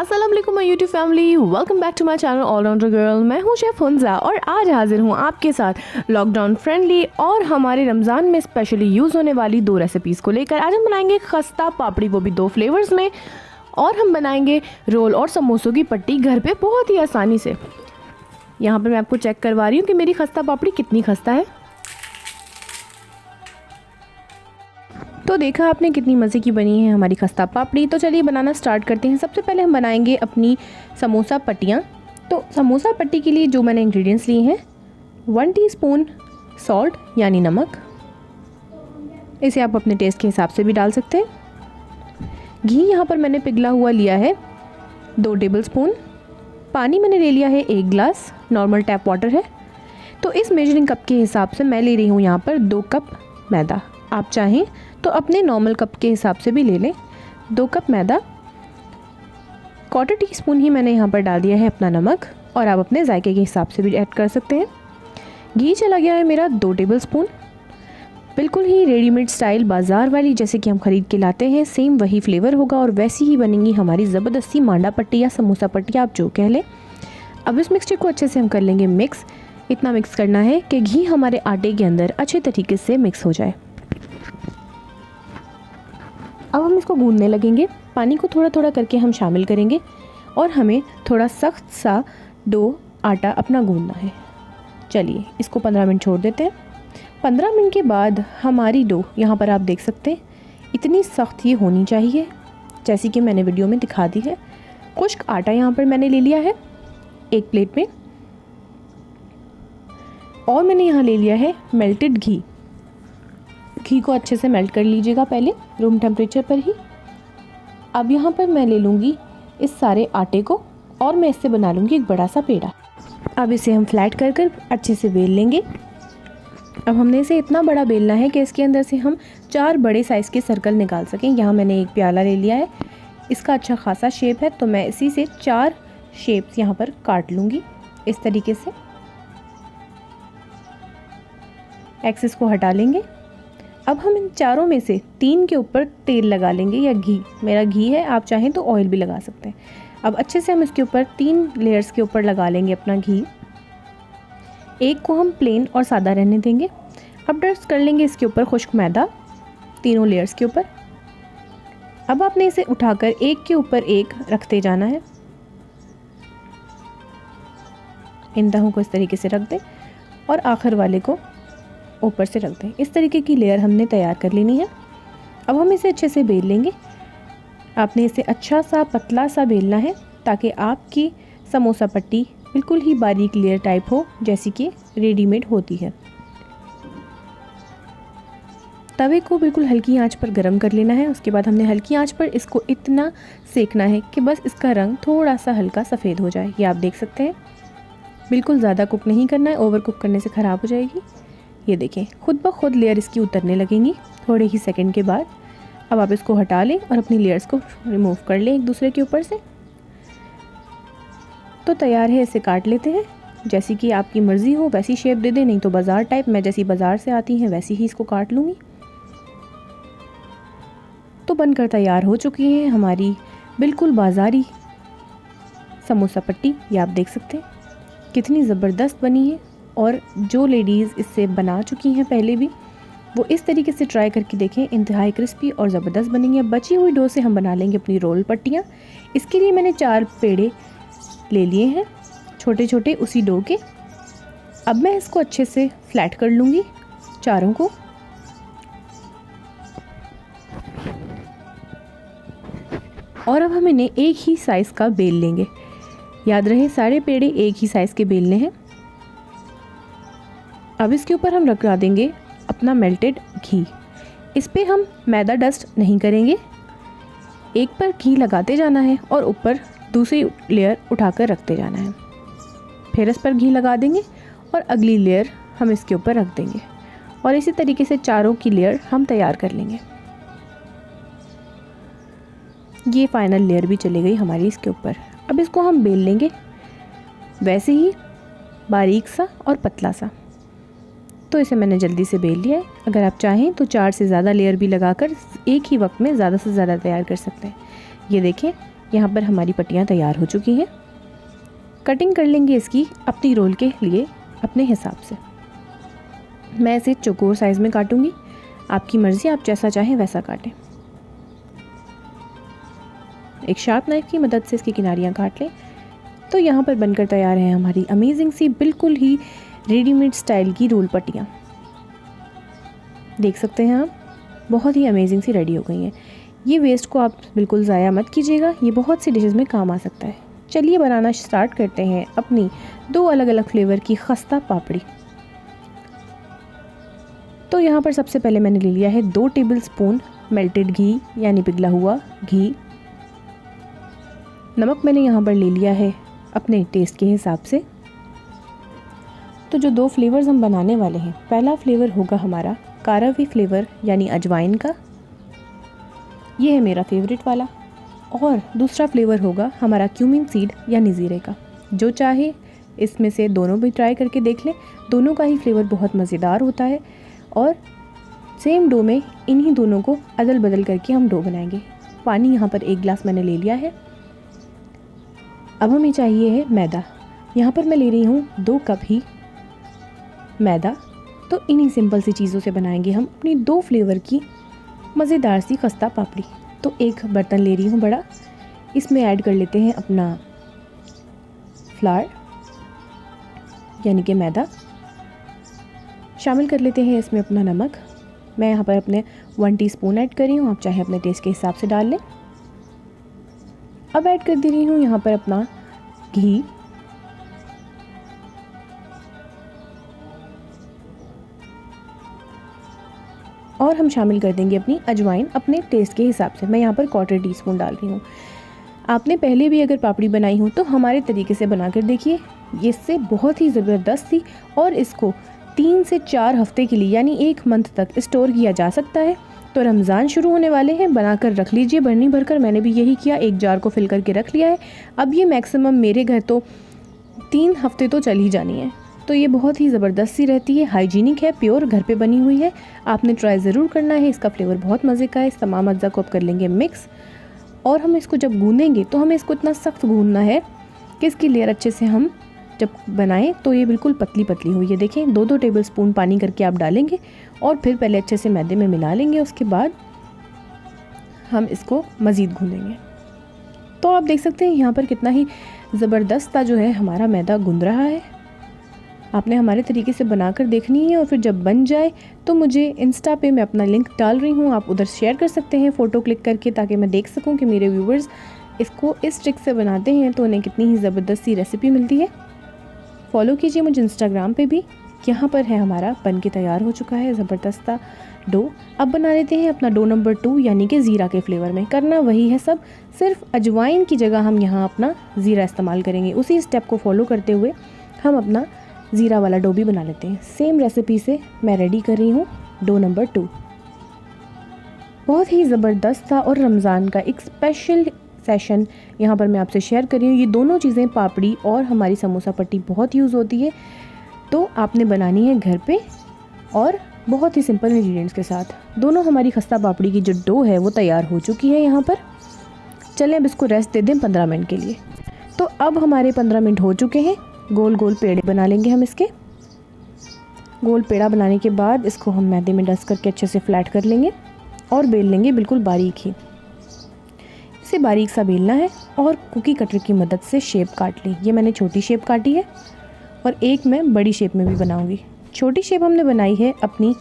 अस्सलाम वालेकुम my YouTube family, welcome back to my channel allrounder girl. मैं हूं शेफ़ हुंजा और आज हाजिर हूं आपके साथ लॉकडाउन फ्रेंडली और हमारे रमज़ान में स्पेशली यूज़ होने वाली 2 रेसिपीज़ को लेकर। आज हम बनाएंगे खस्ता पापड़ी, वो भी 2 फ्लेवर्स में, और हम बनाएंगे रोल और समोसों की पट्टी घर पे बहुत ही आसानी से। यहाँ पर मैं आपको चेक करवा रही हूँ कि मेरी खस्ता पापड़ी कितनी खस्ता है। तो देखा आपने कितनी मज़े की बनी है हमारी खस्ता पापड़ी। तो चलिए बनाना स्टार्ट करते हैं। सबसे पहले हम बनाएंगे अपनी समोसा पट्टियाँ। तो समोसा पट्टी के लिए जो मैंने इंग्रेडिएंट्स लिए हैं, 1 टीस्पून सॉल्ट यानी नमक, इसे आप अपने टेस्ट के हिसाब से भी डाल सकते हैं। घी यहाँ पर मैंने पिघला हुआ लिया है 2 टेबलस्पून। पानी मैंने ले लिया है 1 गिलास, नॉर्मल टैप वाटर है। तो इस मेजरिंग कप के हिसाब से मैं ले रही हूँ यहाँ पर 2 कप मैदा। आप चाहें तो अपने नॉर्मल कप के हिसाब से भी ले लें। 2 कप मैदा, 1/4 टीस्पून ही मैंने यहाँ पर डाल दिया है अपना नमक, और आप अपने जायके के हिसाब से भी ऐड कर सकते हैं। घी चला गया है मेरा 2 टेबलस्पून। बिल्कुल ही रेडीमेड स्टाइल बाज़ार वाली जैसे कि हम ख़रीद के लाते हैं, सेम वही फ्लेवर होगा और वैसी ही बनेंगी हमारी ज़बरदस्ती मांडा पट्टी या समोसा पट्टी, आप जो कह लें। अब इस मिक्सचर को अच्छे से हम कर लेंगे मिक्स। इतना मिक्स करना है कि घी हमारे आटे के अंदर अच्छे तरीके से मिक्स हो जाए। अब हम इसको गूंदने लगेंगे। पानी को थोड़ा थोड़ा करके हम शामिल करेंगे और हमें थोड़ा सख्त सा डो आटा अपना गूंदना है। चलिए इसको 15 मिनट छोड़ देते हैं। 15 मिनट के बाद हमारी डो यहाँ पर आप देख सकते हैं, इतनी सख्त ये होनी चाहिए जैसी कि मैंने वीडियो में दिखा दी है। खुश्क आटा यहाँ पर मैंने ले लिया है एक प्लेट में, और मैंने यहाँ ले लिया है मेल्टेड घी। घी को अच्छे से मेल्ट कर लीजिएगा पहले रूम टेम्परेचर पर ही। अब यहाँ पर मैं ले लूँगी इस सारे आटे को और मैं इससे बना लूँगी एक बड़ा सा पेड़ा। अब इसे हम फ्लैट कर कर अच्छे से बेल लेंगे। अब हमने इसे इतना बड़ा बेलना है कि इसके अंदर से हम 4 बड़े साइज़ के सर्कल निकाल सकें। यहाँ मैंने एक प्याला ले लिया है, इसका अच्छा खासा शेप है, तो मैं इसी से 4 शेप्स यहाँ पर काट लूँगी इस तरीके से। एक्सेस को हटा लेंगे। अब हम इन चारों में से 3 के ऊपर तेल लगा लेंगे या घी। मेरा घी है, आप चाहें तो ऑयल भी लगा सकते हैं। अब अच्छे से हम इसके ऊपर 3 लेयर्स के ऊपर लगा लेंगे अपना घी। एक को हम प्लेन और सादा रहने देंगे। अब डस्ट कर लेंगे इसके ऊपर खुश्क मैदा तीनों लेयर्स के ऊपर। अब आपने इसे उठाकर एक के ऊपर एक रखते जाना है। इन तहों को इस तरीके से रख दें और आखिर वाले को ऊपर से रख दें। इस तरीके की लेयर हमने तैयार कर लेनी है। अब हम इसे अच्छे से बेल लेंगे। आपने इसे अच्छा सा पतला सा बेलना है ताकि आपकी समोसा पट्टी बिल्कुल ही बारीक लेयर टाइप हो जैसी कि रेडीमेड होती है। तवे को बिल्कुल हल्की आंच पर गरम कर लेना है। उसके बाद हमने हल्की आंच पर इसको इतना सेकना है कि बस इसका रंग थोड़ा सा हल्का सफ़ेद हो जाए। ये आप देख सकते हैं, बिल्कुल ज़्यादा कुक नहीं करना है, ओवर कुक करने से ख़राब हो जाएगी। ये देखें, खुद ब खुद लेयर इसकी उतरने लगेंगी थोड़े ही सेकंड के बाद। अब आप इसको हटा लें और अपनी लेयर्स को रिमूव कर लें एक दूसरे के ऊपर से। तो तैयार है, इसे काट लेते हैं। जैसी कि आपकी मर्ज़ी हो वैसी शेप दे दें, नहीं तो बाज़ार टाइप, मैं जैसी बाज़ार से आती हैं वैसी ही इसको काट लूँगी। तो बनकर तैयार हो चुकी है हमारी बिल्कुल बाज़ारी समोसा पट्टी। ये आप देख सकते हैं कितनी ज़बरदस्त बनी है, और जो लेडीज़ इससे बना चुकी हैं पहले भी, वो इस तरीके से ट्राई करके देखें, इंतहाई क्रिस्पी और ज़बरदस्त बनेंगी। अब बची हुई डो से हम बना लेंगे अपनी रोल पट्टियाँ। इसके लिए मैंने 4 पेड़े ले लिए हैं छोटे छोटे उसी डो के। अब मैं इसको अच्छे से फ्लैट कर लूँगी चारों को। और अब हम इन्हें एक ही साइज़ का बेल लेंगे। याद रहे, सारे पेड़े एक ही साइज़ के बेलने हैं। अब इसके ऊपर हम लगा देंगे अपना मेल्टेड घी। इस पे हम मैदा डस्ट नहीं करेंगे, एक पर घी लगाते जाना है और ऊपर दूसरी लेयर उठाकर रखते जाना है। फिर इस पर घी लगा देंगे और अगली लेयर हम इसके ऊपर रख देंगे, और इसी तरीके से चारों की लेयर हम तैयार कर लेंगे। ये फाइनल लेयर भी चली गई हमारी इसके ऊपर। अब इसको हम बेल लेंगे वैसे ही बारीक सा और पतला सा। तो इसे मैंने जल्दी से बेल लिया है। अगर आप चाहें तो 4 से ज़्यादा लेयर भी लगाकर एक ही वक्त में ज़्यादा से ज़्यादा तैयार कर सकते हैं। ये देखें यहाँ पर हमारी पट्टियाँ तैयार हो चुकी हैं। कटिंग कर लेंगे इसकी अपनी रोल के लिए अपने हिसाब से। मैं इसे चौकोर साइज़ में काटूंगी, आपकी मर्ज़ी, आप जैसा चाहें वैसा काटें। एक शार्प नाइफ़ की मदद से इसकी किनारियाँ काट लें। तो यहाँ पर बनकर तैयार है हमारी अमेजिंग सी बिल्कुल ही रेडीमेड स्टाइल की रोल पट्टियाँ। देख सकते हैं आप, बहुत ही अमेजिंग सी रेडी हो गई हैं। ये वेस्ट को आप बिल्कुल ज़ाया मत कीजिएगा, ये बहुत सी डिशेज़ में काम आ सकता है। चलिए बनाना स्टार्ट करते हैं अपनी 2 अलग अलग फ्लेवर की खस्ता पापड़ी। तो यहाँ पर सबसे पहले मैंने ले लिया है 2 टेबलस्पून मेल्टेड घी यानी पिघला हुआ घी। नमक मैंने यहाँ पर ले लिया है अपने टेस्ट के हिसाब से। तो जो 2 फ्लेवर्स हम बनाने वाले हैं, पहला फ्लेवर होगा हमारा कारावी फ्लेवर यानी अजवाइन का, ये है मेरा फेवरेट वाला। और दूसरा फ्लेवर होगा हमारा क्यूमिन सीड यानी ज़ीरे का। जो चाहे इसमें से दोनों भी ट्राई करके देख लें, दोनों का ही फ्लेवर बहुत मज़ेदार होता है। और सेम डो में इन्हीं दोनों को अदल बदल करके हम डो बनाएंगे। पानी यहाँ पर 1 गिलास मैंने ले लिया है। अब हमें चाहिए है मैदा। यहाँ पर मैं ले रही हूँ 2 कप ही मैदा। तो इन्हीं सिंपल सी चीज़ों से बनाएंगे हम अपनी 2 फ्लेवर की मज़ेदार सी खस्ता पापड़ी। तो एक बर्तन ले रही हूँ बड़ा, इसमें ऐड कर लेते हैं अपना फ्लावर यानी कि मैदा। शामिल कर लेते हैं इसमें अपना नमक। मैं यहाँ पर अपने 1 टीस्पून ऐड कर रही हूँ, आप चाहे अपने टेस्ट के हिसाब से डाल लें। अब ऐड कर दे रही हूँ यहाँ पर अपना घी। और हम शामिल कर देंगे अपनी अजवाइन अपने टेस्ट के हिसाब से। मैं यहाँ पर 1/4 टीस्पून डाल रही हूँ। आपने पहले भी अगर पापड़ी बनाई हो तो हमारे तरीके से बनाकर देखिए, इससे बहुत ही ज़बरदस्त थी। और इसको 3 से 4 हफ्ते के लिए यानी 1 मंथ तक स्टोर किया जा सकता है। तो रमज़ान शुरू होने वाले हैं, बनाकर रख लीजिए भरनी भरकर। मैंने भी यही किया, 1 जार को फिल करके रख लिया है। अब ये मैक्सिमम मेरे घर तो 3 हफ्ते तो चल ही जानी है। तो ये बहुत ही ज़बरदस्त सी रहती है, हाइजीनिक है, प्योर घर पे बनी हुई है। आपने ट्राई ज़रूर करना है, इसका फ्लेवर बहुत मज़े का है। इस तमाम अज्जा को अब कर लेंगे मिक्स। और हम इसको जब गूँधेंगे तो हमें इसको इतना सख्त गूँधना है कि इसकी लेयर अच्छे से हम जब बनाएं तो ये बिल्कुल पतली पतली हो। ये देखें, 2-2 टेबलस्पून पानी करके आप डालेंगे और फिर पहले अच्छे से मैदे में मिला लेंगे। उसके बाद हम इसको मज़ीद गूँधेंगे। तो आप देख सकते हैं यहाँ पर कितना ही ज़बरदस्त जो है हमारा मैदा गूँध रहा है। आपने हमारे तरीके से बनाकर देखनी है और फिर जब बन जाए तो मुझे इंस्टा पे मैं अपना लिंक डाल रही हूँ, आप उधर शेयर कर सकते हैं फ़ोटो क्लिक करके, ताकि मैं देख सकूँ कि मेरे व्यूवर्स इसको इस ट्रिक से बनाते हैं तो उन्हें कितनी ही ज़बरदस्त सी रेसिपी मिलती है। फॉलो कीजिए मुझे इंस्टाग्राम पे भी। यहाँ पर है हमारा बन के तैयार हो चुका है ज़बरदस्त डो। अब बना लेते हैं अपना डो नंबर 2 यानी कि ज़ीरा के फ्लेवर में। करना वही है सब, सिर्फ अजवाइन की जगह हम यहाँ अपना ज़ीरा इस्तेमाल करेंगे। उसी स्टेप को फॉलो करते हुए हम अपना ज़ीरा वाला डो भी बना लेते हैं। सेम रेसिपी से मैं रेडी कर रही हूँ डो नंबर 2। बहुत ही ज़बरदस्त था और रमज़ान का एक स्पेशल सेशन यहाँ पर मैं आपसे शेयर कर रही हूँ। ये दोनों चीज़ें, पापड़ी और हमारी समोसा पट्टी, बहुत यूज़ होती है। तो आपने बनानी है घर पे और बहुत ही सिंपल इंग्रेडिएंट्स के साथ। दोनों हमारी खस्ता पापड़ी की जो डो है वो तैयार हो चुकी है यहाँ पर। चलें अब इसको रेस्ट दे दें 15 मिनट के लिए। तो अब हमारे 15 मिनट हो चुके हैं। गोल गोल पेड़े बना लेंगे हम इसके। गोल पेड़ा बनाने के बाद इसको हम मैदे में डस्ट करके अच्छे से फ्लैट कर लेंगे और बेल लेंगे बिल्कुल बारीक ही। इसे बारीक सा बेलना है और कुकी कटर की मदद से शेप काट ली। ये मैंने छोटी शेप काटी है और एक मैं बड़ी शेप में भी बनाऊंगी। छोटी शेप हमने बनाई है अपनी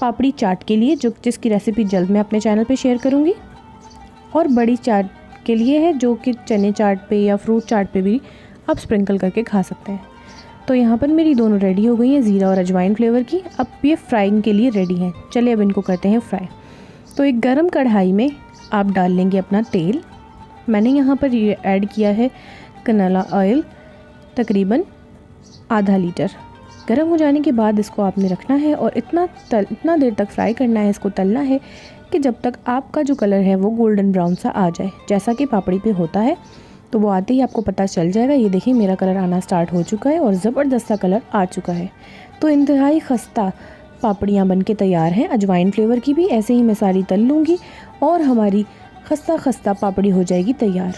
पापड़ी चाट के लिए, जिसकी रेसिपी जल्द मैं अपने चैनल पे शेयर करूंगी। और बड़ी चाट के लिए है जो कि चने चाट पे या फ्रूट चाट पे भी आप स्प्रिंकल करके खा सकते हैं। तो यहाँ पर मेरी दोनों रेडी हो गई हैं, ज़ीरा और अजवाइन फ्लेवर की। अब ये फ्राइंग के लिए रेडी हैं। चलिए अब इनको करते हैं फ्राई। तो एक गरम कढ़ाई में आप डाल लेंगे अपना तेल। मैंने यहाँ पर ऐड किया है कनोला ऑयल, तकरीबन आधा लीटर। गर्म हो जाने के बाद इसको आपने रखना है और इतना देर तक फ्राई करना है, इसको तलना है कि जब तक आपका जो कलर है वो गोल्डन ब्राउन सा आ जाए, जैसा कि पापड़ी पे होता है। तो वो आते ही आपको पता चल जाएगा। ये देखिए मेरा कलर आना स्टार्ट हो चुका है और ज़बरदस्त सा कलर आ चुका है। तो इंतहाई खस्ता पापड़ियाँ बन के तैयार हैं। अजवाइन फ्लेवर की भी ऐसे ही मैं सारी तल लूँगी और हमारी खस्ता खस्ता पापड़ी हो जाएगी तैयार।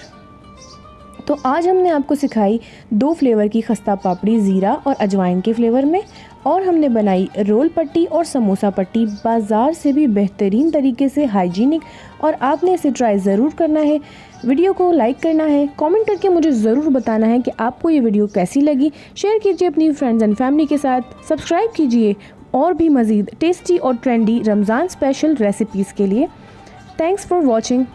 तो आज हमने आपको सिखाई 2 फ्लेवर की खस्ता पापड़ी, ज़ीरा और अजवाइन के फ्लेवर में, और हमने बनाई रोल पट्टी और समोसा पट्टी बाज़ार से भी बेहतरीन तरीके से, हाइजीनिक, और आपने इसे ट्राई ज़रूर करना है। वीडियो को लाइक करना है, कमेंट करके मुझे ज़रूर बताना है कि आपको ये वीडियो कैसी लगी। शेयर कीजिए अपनी फ्रेंड्स एंड फैमिली के साथ, सब्सक्राइब कीजिए और भी मज़ीद टेस्टी और ट्रेंडी रमज़ान स्पेशल रेसिपीज़ के लिए। Thanks for watching.